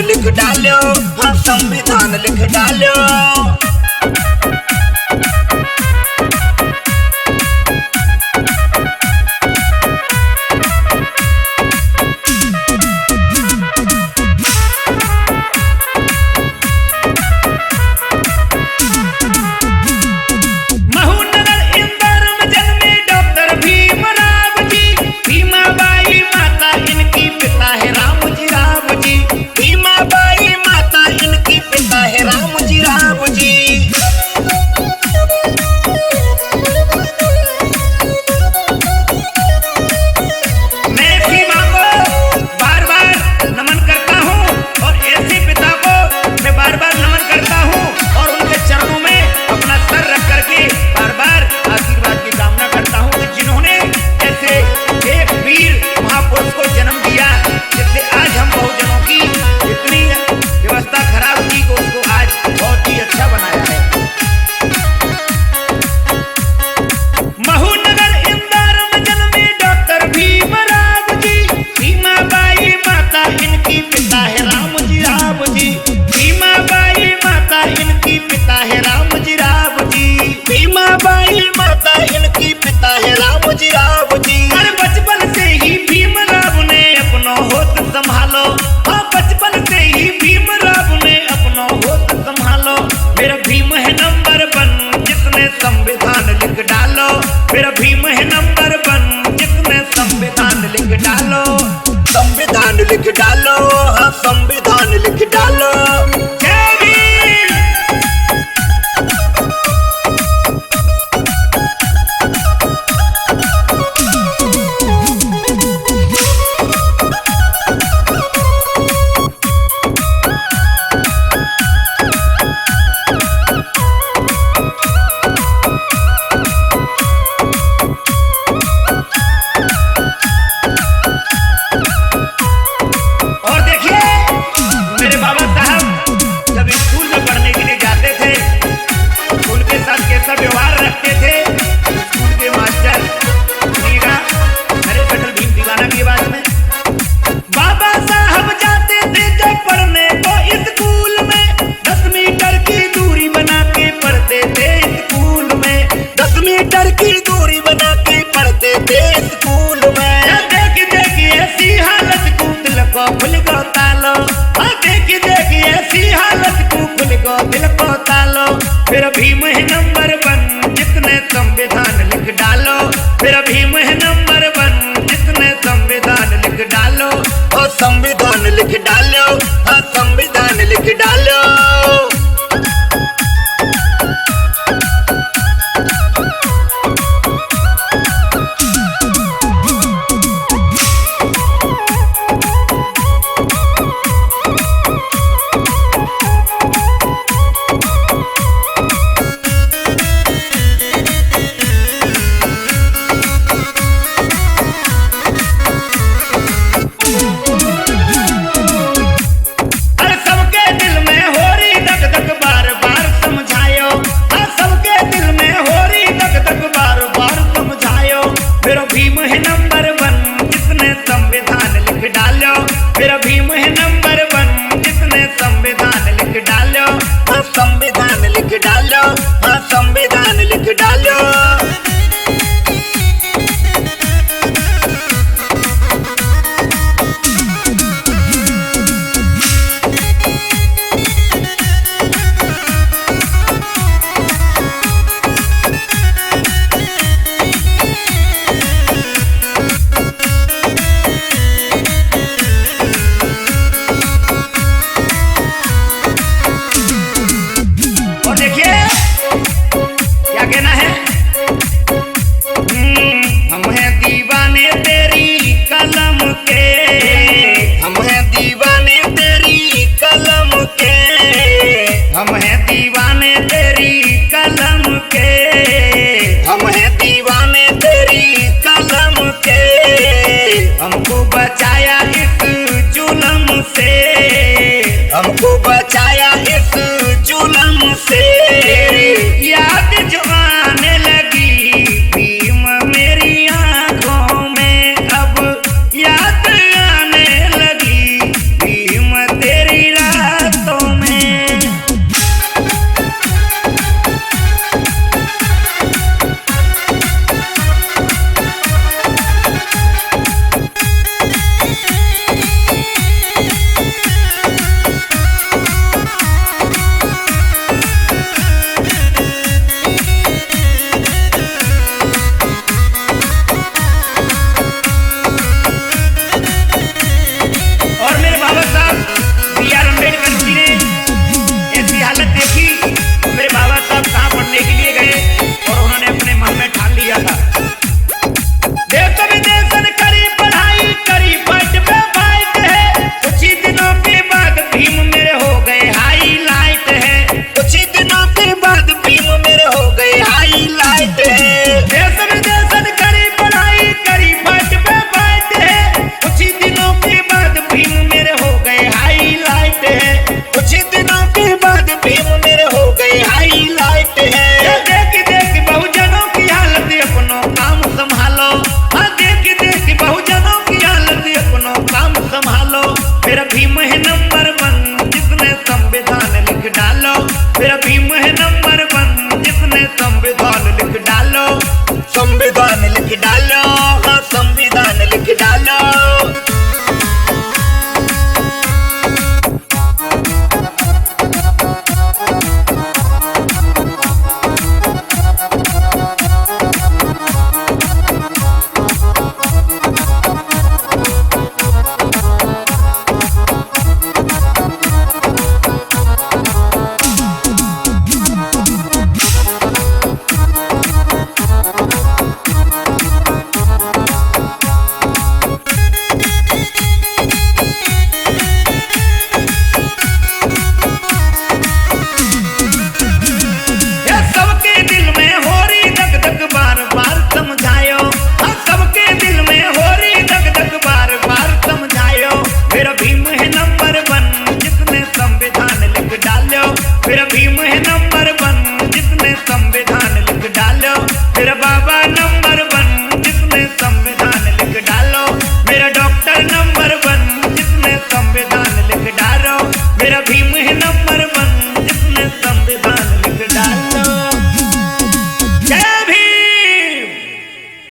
लिख डालो, हाँ संविधान लिख डालो। बचपन से ही भीमराव ने अपना होत संभालो, हाँ बचपन से ही भीमराव ने अपना होत संभालो। मेरा भीम है नंबर 1 जिसने संविधान लिख डालो, मेरा भीम है नंबर 1 जिसने संविधान लिख डालो। संविधान लिख डालो, हाँ संविधान लिख डालो। व्यवहार रखते थे स्कूल के मास्टर, सुनिएगा अरे पटल भीम दीवाना की आवाज में। बाबा साहब जाते थे जब पढ़ने तो स्कूल में 10 मीटर की दूरी बना के पढ़ते थे स्कूल में, 10 मीटर की दूरी बना के पढ़ते थे स्कूल में। देख देख ऐसी हालत को दिल को खुल गो तालो, देख देख ऐसी हालत को खुल गो दिल को तालो। मेरा भीम है नंबर 1 जिसने संविधान लिख डालो, मेरा भीम है नंबर 1 जिसने संविधान लिख डालो। और संविधान लिख डालो, हाँ संविधान लिख डालो। मेरा भीम है नंबर 1 जिसने संविधान लिख डालो, मेरा भीम है नंबर 1 जिसने संविधान लिख डालो। हाँ संविधान लिख डालो, हाँ संविधान लिख डालो। हम हैं दीवाने तेरी कलम के, हम हैं दीवाने तेरी कलम के। हमको बचाया इस जुल्म से, हमको बचाया इस जुल्म से। याद जो